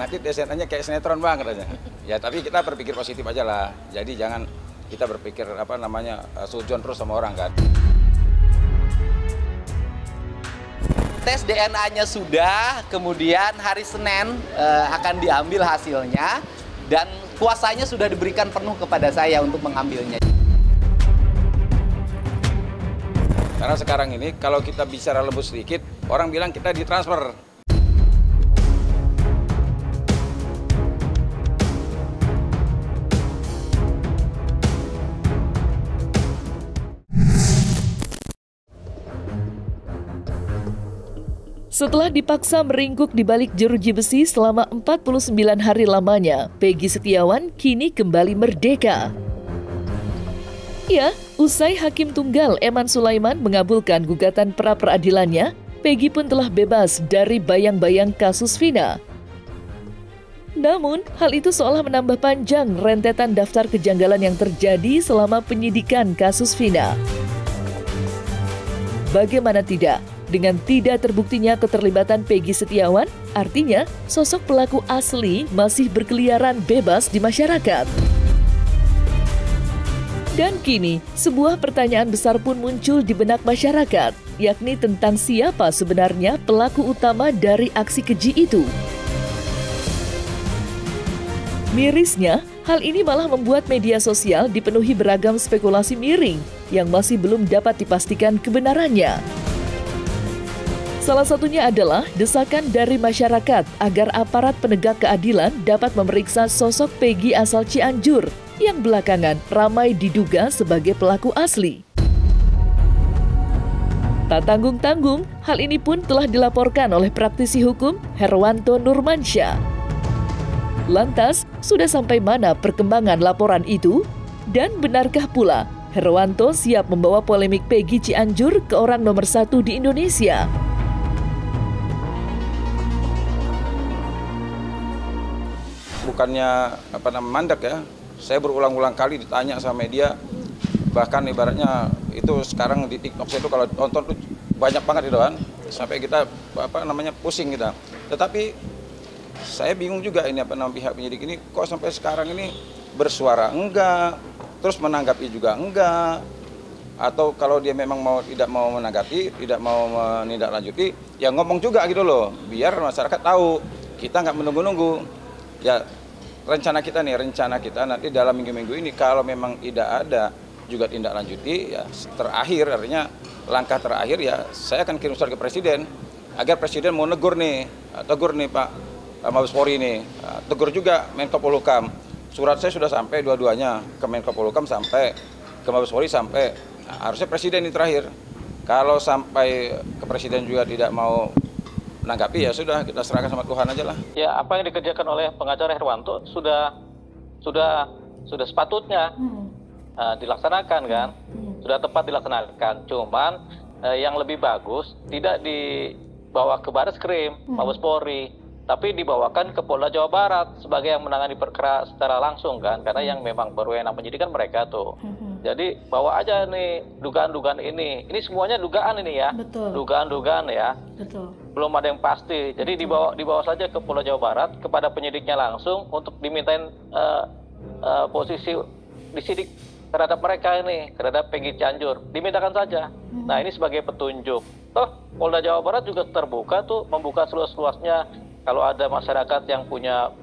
nanti DNA-nya kayak sinetron bang katanya. Ya tapi kita berpikir positif aja lah. Jadi jangan kita berpikir sujon terus sama orang kan. Tes DNA-nya sudah, kemudian hari Senin akan diambil hasilnya dan kuasanya sudah diberikan penuh kepada saya untuk mengambilnya. Karena sekarang ini kalau kita bicara lembut sedikit, orang bilang kita ditransfer. Setelah dipaksa meringkuk di balik jeruji besi selama 49 hari lamanya, Peggy Setiawan kini kembali merdeka. Ya, usai Hakim Tunggal Eman Sulaiman mengabulkan gugatan pra-peradilannya, Peggy pun telah bebas dari bayang-bayang kasus Vina. Namun, hal itu seolah menambah panjang rentetan daftar kejanggalan yang terjadi selama penyidikan kasus Vina. Bagaimana tidak? Dengan tidak terbuktinya keterlibatan Peggy Setiawan, artinya sosok pelaku asli masih berkeliaran bebas di masyarakat. Dan kini, sebuah pertanyaan besar pun muncul di benak masyarakat, yakni tentang siapa sebenarnya pelaku utama dari aksi keji itu. Mirisnya, hal ini malah membuat media sosial dipenuhi beragam spekulasi miring yang masih belum dapat dipastikan kebenarannya. Salah satunya adalah desakan dari masyarakat agar aparat penegak keadilan dapat memeriksa sosok Peggy asal Cianjur yang belakangan ramai diduga sebagai pelaku asli. Tak tanggung-tanggung, hal ini pun telah dilaporkan oleh praktisi hukum Herwanto Nurmansyah. Lantas, sudah sampai mana perkembangan laporan itu? Dan benarkah pula Herwanto siap membawa polemik Peggy Cianjur ke orang nomor 1 di Indonesia? Bukannya mandek ya, saya berulang-ulang kali ditanya sama media, bahkan ibaratnya itu sekarang di TikTok saya itu kalau nonton tuh banyak banget itu kan, sampai kita pusing kita. Tetapi saya bingung juga ini pihak penyidik ini kok sampai sekarang ini bersuara enggak, terus menanggapi juga enggak, atau kalau dia memang tidak mau menanggapi, tidak mau menindaklanjuti, ya ngomong juga gitu loh, biar masyarakat tahu kita nggak menunggu-nunggu. Ya rencana kita nanti dalam minggu-minggu ini kalau memang tidak ada juga tindak lanjuti, ya terakhir artinya langkah terakhir ya saya akan kirim surat ke Presiden agar Presiden mau tegur nih Pak Mabes Polri nih, tegur juga Menko Polhukam. Surat saya sudah sampai dua-duanya ke Menko Polhukam sampai ke Mabes Polri sampai, harusnya Presiden ini terakhir. Kalau sampai ke Presiden juga tidak mau menanggapi, ya sudah kita serahkan sama Tuhan aja lah. Ya apa yang dikerjakan oleh pengacara Herwanto sudah sepatutnya dilaksanakan kan, sudah tepat dilaksanakan. Cuman yang lebih bagus tidak dibawa ke Barreskrim, Mabes Polri, tapi dibawakan ke Polda Jawa Barat sebagai yang menangani perkara secara langsung kan, karena yang memang berwenang penyidikan mereka tuh. Jadi bawa aja nih dugaan-dugaan ini semuanya dugaan ini ya, dugaan-dugaan ya. Betul. Belum ada yang pasti. Jadi dibawa saja ke Polda Jawa Barat kepada penyidiknya langsung untuk dimintain posisi disidik terhadap mereka ini, terhadap Peggy Cianjur. Dimintakan saja. Nah ini sebagai petunjuk. Toh Polda Jawa Barat juga terbuka tuh, membuka seluas-luasnya kalau ada masyarakat yang punya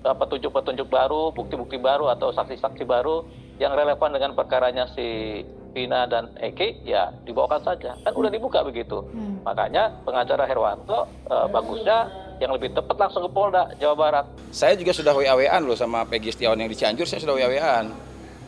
petunjuk-petunjuk baru, bukti-bukti baru atau saksi-saksi baru yang relevan dengan perkaranya si Vina dan Eki, ya dibawakan saja. Kan udah dibuka begitu. Makanya pengacara Herwanto bagusnya yang lebih tepat langsung ke Polda Jawa Barat. Saya juga sudah WA-WA-an loh sama Peggy Setiawan yang di Cianjur, saya sudah WA-WA-an.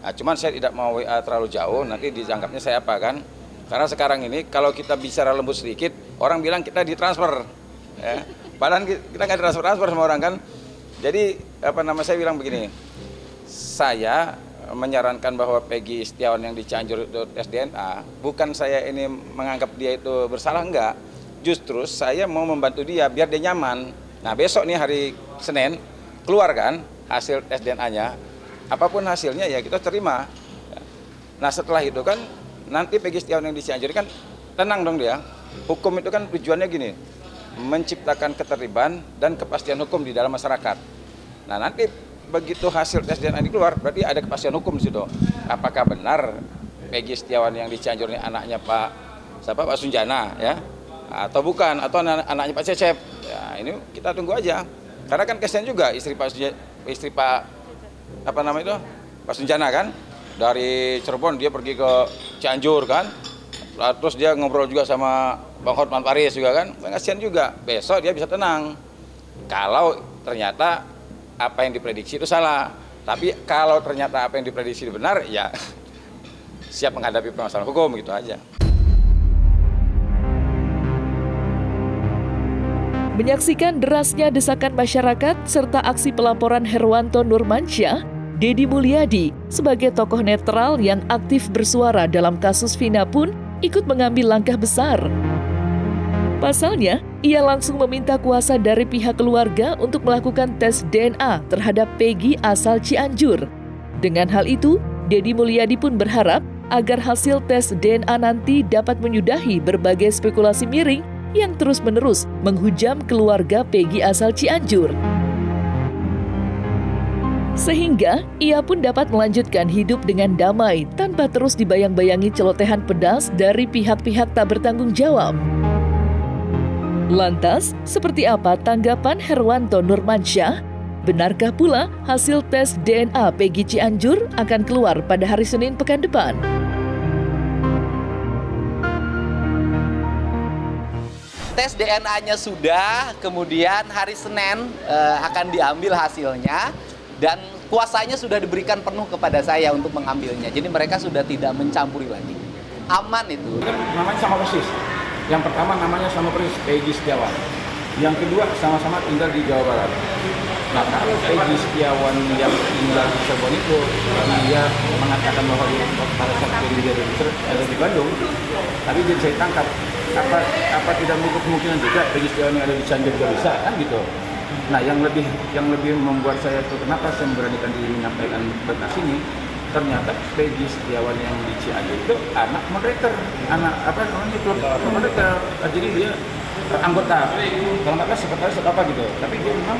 Nah, cuman saya tidak mau WA terlalu jauh, nanti dianggapnya saya apa kan. Karena sekarang ini kalau kita bicara lembut sedikit, orang bilang kita ditransfer. Ya. Padahal kita nggak transfer sama orang kan. Jadi saya bilang begini, saya menyarankan bahwa Peggy Setiawan yang di Cianjur itu tes DNA, bukan saya ini menganggap dia itu bersalah, enggak. Justru saya mau membantu dia biar dia nyaman. Nah besok nih hari Senin keluar kan hasil tes DNA-nya, apapun hasilnya ya kita terima. Nah setelah itu kan nanti Peggy Setiawan yang di Cianjur kan tenang dong dia. Hukum itu kan tujuannya gini, menciptakan ketertiban dan kepastian hukum di dalam masyarakat. Nah, nanti begitu hasil tes DNA ini keluar, berarti ada kepastian hukum di situ. Apakah benar Peggy Setiawan yang di Cianjur ini anaknya Pak Sunjana, ya? Atau bukan, atau anaknya Pak Cecep? Ya, ini kita tunggu aja. Karena kan kasihan juga istri Pak Sunjana kan, dari Cirebon dia pergi ke Cianjur kan. Terus dia ngobrol juga sama Bang Hotman Paris juga kan, kasihan juga. Besok dia bisa tenang. Kalau ternyata apa yang diprediksi itu salah. Tapi kalau ternyata apa yang diprediksi benar, ya siap menghadapi permasalahan hukum, gitu aja. Menyaksikan derasnya desakan masyarakat serta aksi pelaporan Herwanto Nurmansyah, Deddy Mulyadi sebagai tokoh netral yang aktif bersuara dalam kasus Vina pun ikut mengambil langkah besar. Pasalnya, ia langsung meminta kuasa dari pihak keluarga untuk melakukan tes DNA terhadap Peggy asal Cianjur. Dengan hal itu, Deddy Mulyadi pun berharap agar hasil tes DNA nanti dapat menyudahi berbagai spekulasi miring yang terus-menerus menghujam keluarga Peggy asal Cianjur. Sehingga ia pun dapat melanjutkan hidup dengan damai tanpa terus dibayang-bayangi celotehan pedas dari pihak-pihak tak bertanggung jawab. Lantas, seperti apa tanggapan Herwanto Nurmansyah? Benarkah pula hasil tes DNA Peggy Cianjur akan keluar pada hari Senin pekan depan? Tes DNA-nya sudah, kemudian hari Senin akan diambil hasilnya. Dan kuasanya sudah diberikan penuh kepada saya untuk mengambilnya. Jadi mereka sudah tidak mencampuri lagi. Aman itu. Namanya sama persis. Yang pertama namanya sama persis, Peggy Setiawan. Yang kedua sama-sama tinggal di Jawa Barat. Nah, kalau Peggy Setiawan yang tinggal di Cirebon itu, dia mengatakan bahwa dia pada saat dia ada di Bandung, tapi dia saya tangkap. Apa tidak menutup kemungkinan juga Peggy Setiawan yang ada di Cianjur juga bisa, kan gitu. Nah, yang lebih membuat saya itu kenapa saya memberanikan diri menyampaikan berkas ini, ternyata Peggy Setiawan yang di Cianjur itu anak moderator, klub moderator. Jadi dia anggota, kalau nggak salah sekretaris atau apa gitu. Tapi dia memang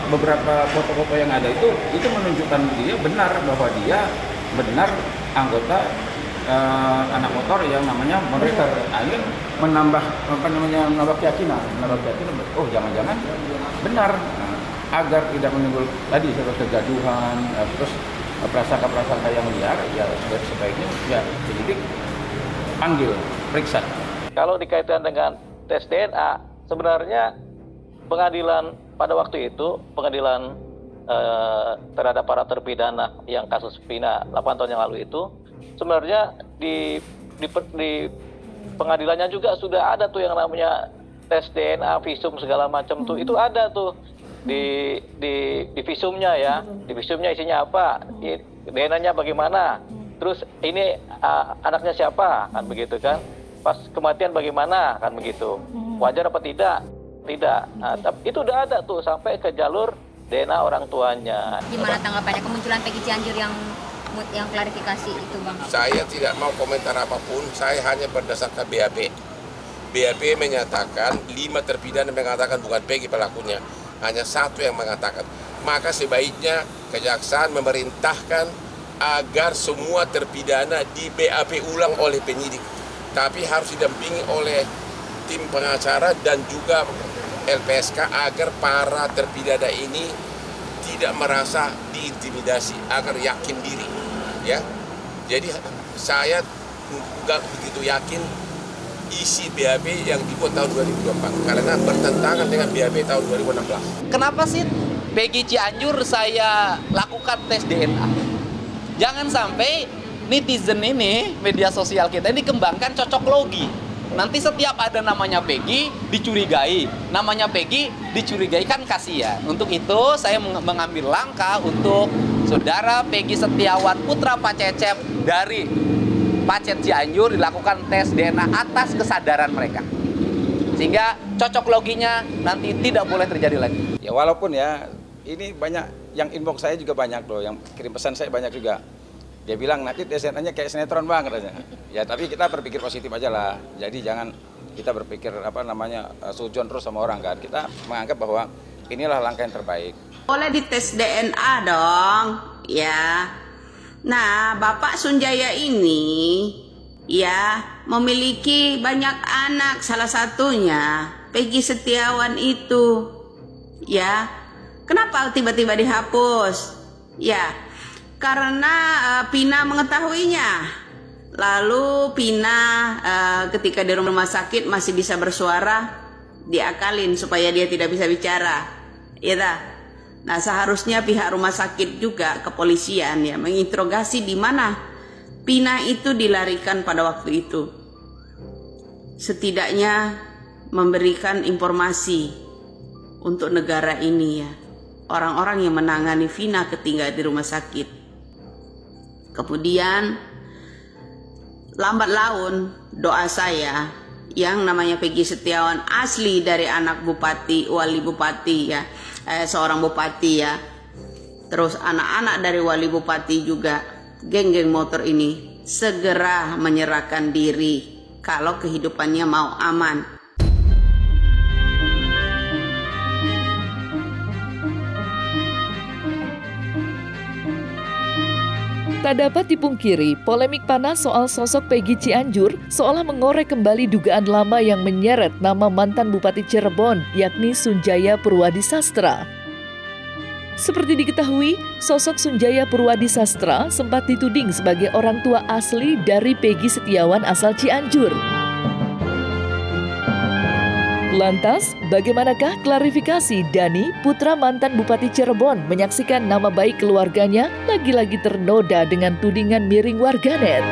beberapa foto-foto yang ada itu menunjukkan dia benar bahwa dia benar anggota anak motor yang namanya moderator. Nah, ini menambah keyakinan. Oh, jangan-jangan benar. Agar tidak menimbul tadi kegaduhan, terus prasangka-prasangka yang liar, ya sebaiknya ya penyidik panggil, periksa. Kalau dikaitkan dengan tes DNA, sebenarnya pengadilan pada waktu itu, pengadilan terhadap para terpidana yang kasus Vina 8 tahun yang lalu itu, sebenarnya di pengadilannya juga sudah ada tuh yang namanya tes DNA, visum segala macam tuh, itu ada tuh di visumnya ya, di visumnya isinya apa, DNA-nya bagaimana, terus ini anaknya siapa, kan begitu kan, pas kematian bagaimana, kan begitu, wajar apa tidak. Nah, tapi itu udah ada tuh sampai ke jalur DNA orang tuanya. Gimana tanggapannya kemunculan Peggy Cianjur yang klarifikasi itu, Bang? Saya tidak mau komentar apapun, saya hanya berdasarkan BAP. BAP menyatakan 5 terpidana mengatakan bukan Peggy pelakunya, hanya 1 yang mengatakan. Maka sebaiknya kejaksaan memerintahkan agar semua terpidana di BAP ulang oleh penyidik, tapi harus didampingi oleh tim pengacara dan juga LPSK agar para terpidana ini tidak merasa diintimidasi, agar yakin diri, ya. Jadi saya nggak begitu yakin isi BAP yang dibuat tahun 2024 karena bertentangan dengan BAP tahun 2016. Kenapa sih Peggy Cianjur saya lakukan tes DNA? Jangan sampai netizen ini, media sosial kita ini dikembangkan cocok logi. Nanti setiap ada namanya Peggy dicurigai, namanya Peggy dicurigai, kan kasihan. Untuk itu saya mengambil langkah untuk saudara Peggy Setiawan putra Pak Cecep dari Pacet Cianjur dilakukan tes DNA atas kesadaran mereka. Sehingga cocok loginya nanti tidak boleh terjadi lagi. Ya walaupun ya ini banyak yang inbox saya juga banyak loh, yang kirim pesan saya banyak juga. Dia bilang nanti tes DNA-nya kayak sinetron Bang katanya. Ya tapi kita berpikir positif aja lah. Jadi jangan kita berpikir sujon terus sama orang kan. Kita menganggap bahwa inilah langkah yang terbaik. Boleh dites DNA dong, ya. Nah, Bapak Sunjaya ini ya memiliki banyak anak, salah satunya Peggy Setiawan itu. Ya. Kenapa tiba-tiba dihapus? Ya, karena Pina mengetahuinya. Lalu Pina ketika di rumah sakit masih bisa bersuara, diakalin supaya dia tidak bisa bicara. Ya dah. Nah, seharusnya pihak rumah sakit juga kepolisian ya menginterogasi di mana Pina itu dilarikan pada waktu itu. Setidaknya memberikan informasi untuk negara ini ya. Orang-orang yang menangani Vina ketika di rumah sakit. Kemudian lambat laun doa saya yang namanya Peggy Setiawan asli dari anak bupati, wali bupati ya, seorang bupati ya. Terus anak-anak dari wali bupati juga, geng-geng motor ini segera menyerahkan diri kalau kehidupannya mau aman. Tak dapat dipungkiri, polemik panas soal sosok Peggy Cianjur seolah mengorek kembali dugaan lama yang menyeret nama mantan Bupati Cirebon, yakni Sunjaya Purwadi Sastra. Seperti diketahui, sosok Sunjaya Purwadi Sastra sempat dituding sebagai orang tua asli dari Peggy Setiawan asal Cianjur. Lantas, bagaimanakah klarifikasi Dani, putra mantan Bupati Cirebon, menyaksikan nama baik keluarganya lagi-lagi ternoda dengan tudingan miring warganet?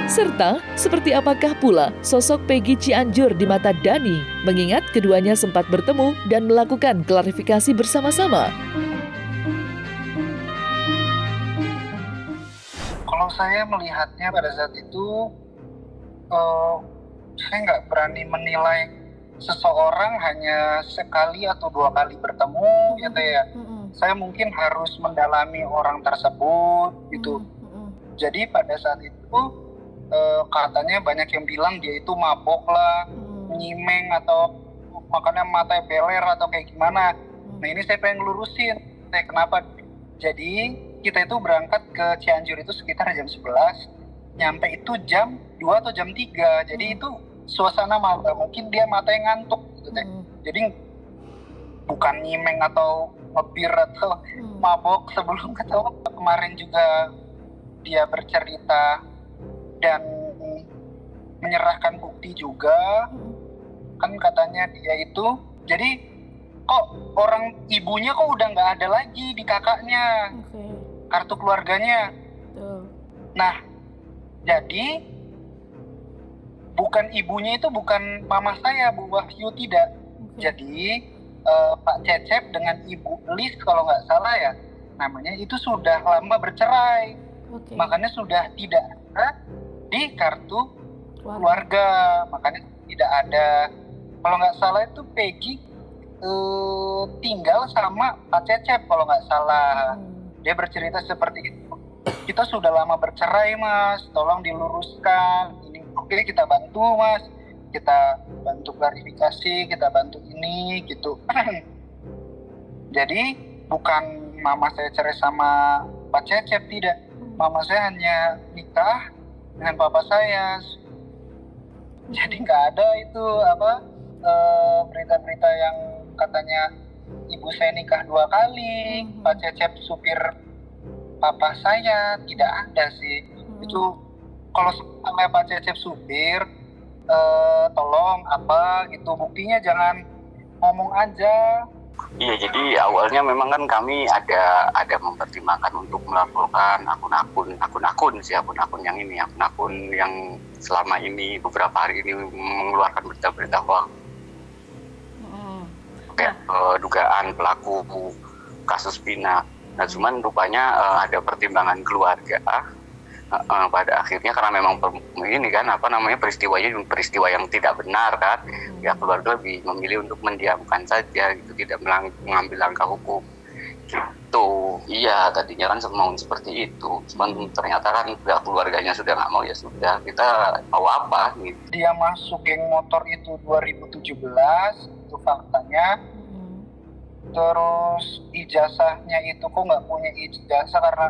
Serta, seperti apakah pula sosok Peggy Cianjur di mata Dani, mengingat keduanya sempat bertemu dan melakukan klarifikasi bersama-sama? Kalau saya melihatnya pada saat itu, saya nggak berani menilai seseorang hanya sekali atau 2 kali bertemu, ya Teh ya. Saya mungkin harus mendalami orang tersebut, gitu. Jadi pada saat itu katanya banyak yang bilang dia itu mabok lah, nyimeng atau makanya matanya beler atau kayak gimana. Nah ini saya pengen lurusin, kenapa? Jadi kita itu berangkat ke Cianjur itu sekitar jam 11, nyampe itu jam 2 atau jam 3, jadi itu suasana malam, mungkin dia matanya ngantuk gitu Teh. Jadi bukan nyimeng atau ngebir atau mabok sebelum ketemu. Kemarin juga dia bercerita dan menyerahkan bukti juga, kan katanya dia itu, jadi kok orang ibunya kok udah nggak ada lagi di kakaknya, kartu keluarganya. Nah, jadi bukan ibunya itu bukan mama saya, Bu Wahyu, tidak. Jadi Pak Cecep dengan Ibu Lis kalau nggak salah ya, namanya itu sudah lama bercerai, makanya sudah tidak ada di kartu keluarga, makanya tidak ada. Kalau nggak salah itu Peggy tinggal sama Pak Cecep kalau nggak salah. Dia bercerita seperti itu. Kita sudah lama bercerai Mas, tolong diluruskan. Ini oke, kita bantu Mas, kita bantu klarifikasi, kita bantu ini gitu. Jadi bukan mama saya cerai sama Pak Cecep, tidak. Mama saya hanya nikah dengan papa saya. Jadi nggak ada itu berita-berita yang katanya ibu saya nikah 2 kali, Pak Cecep supir papa saya, tidak ada sih. Itu kalau sampai Pak Cecep supir, tolong apa gitu, buktinya jangan ngomong aja. Iya, jadi awalnya memang kan kami ada mempertimbangkan untuk melaporkan akun-akun yang selama ini beberapa hari ini mengeluarkan berita-berita hoax. Dugaan pelaku kasus Vina. Nah, cuman rupanya ada pertimbangan keluarga. Pada akhirnya karena memang ini kan peristiwa yang tidak benar kan, ya keluarga lebih memilih untuk mendiamkan saja gitu, tidak mengambil langkah hukum. itu. Iya, tadinya kan mau seperti itu. Cuman ternyata kan pihak keluarganya sudah nggak mau, ya sudah, kita mau apa gitu. Dia masuk geng motor itu 2017, itu faktanya. Terus ijazahnya itu kok nggak punya ijazah karena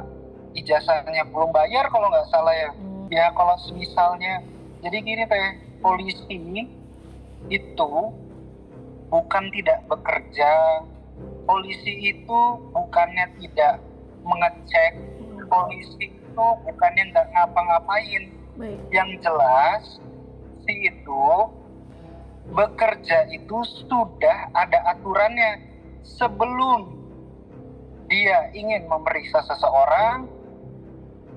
ijazahnya belum bayar kalau nggak salah ya. Ya kalau misalnya, jadi gini teh, polisi itu bukan tidak bekerja, polisi itu bukannya tidak mengecek, polisi itu bukannya nggak ngapa-ngapain. Yang jelas si itu bekerja itu sudah ada aturannya. Sebelum dia ingin memeriksa seseorang,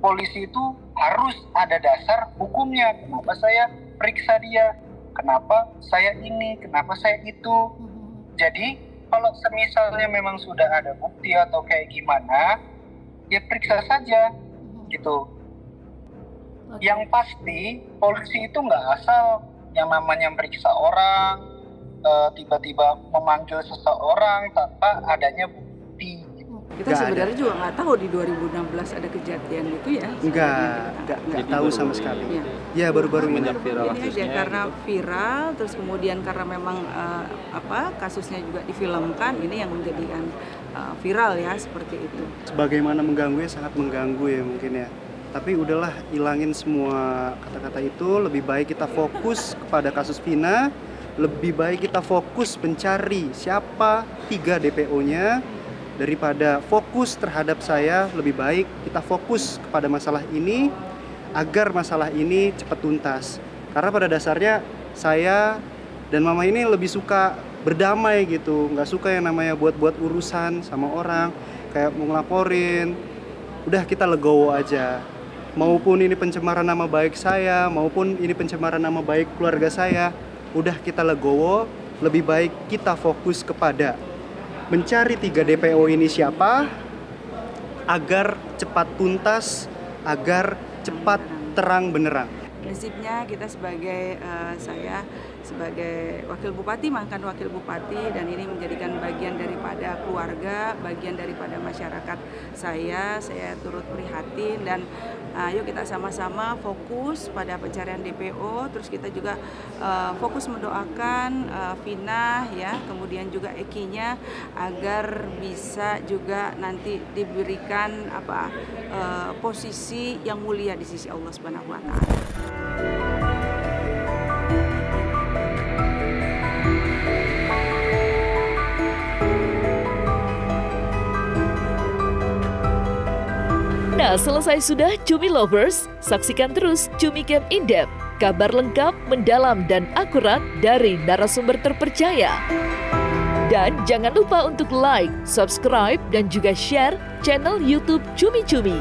polisi itu harus ada dasar hukumnya. Kenapa saya periksa dia? Kenapa saya ini? Kenapa saya itu? Jadi kalau semisalnya memang sudah ada bukti atau kayak gimana, ya periksa saja gitu. Yang pasti polisi itu nggak asal yang namanya periksa orang, tiba-tiba memanggil seseorang tanpa adanya bukti. Kita sebenarnya juga nggak tahu di 2016 ada kejadian itu ya. Nggak tahu sama sekali. Ya baru-baru ini aja karena viral, terus kemudian karena memang kasusnya juga difilmkan, ini yang menjadikan viral ya, seperti itu. Sebagaimana mengganggu ya, sangat mengganggu ya mungkin ya. Tapi udahlah, hilangin semua kata-kata itu. Lebih baik kita fokus kepada kasus Vina. Lebih baik kita fokus mencari siapa 3 DPO-nya daripada fokus terhadap saya. Lebih baik kita fokus kepada masalah ini agar masalah ini cepat tuntas. Karena pada dasarnya saya dan mama ini lebih suka berdamai gitu, nggak suka yang namanya buat-buat urusan sama orang kayak mau ngelaporin. Udah kita legowo aja. Maupun ini pencemaran nama baik saya, maupun ini pencemaran nama baik keluarga saya, udah kita legowo. Lebih baik kita fokus kepada mencari 3 DPO ini siapa, agar cepat tuntas, agar cepat terang benderang. Prinsipnya kita sebagai saya sebagai wakil bupati, mantan wakil bupati, dan ini menjadikan bagian daripada keluarga, bagian daripada masyarakat saya turut prihatin, dan ayo kita sama-sama fokus pada pencarian DPO, terus kita juga fokus mendoakan Vina ya, kemudian juga Eki-nya agar bisa juga nanti diberikan posisi yang mulia di sisi Allah Subhanahu wa Ta'ala. Nah, selesai sudah Cumi Lovers, saksikan terus Cumi Camp In-Depth, kabar lengkap, mendalam, dan akurat dari narasumber terpercaya. Dan jangan lupa untuk like, subscribe, dan juga share channel YouTube Cumi Cumi.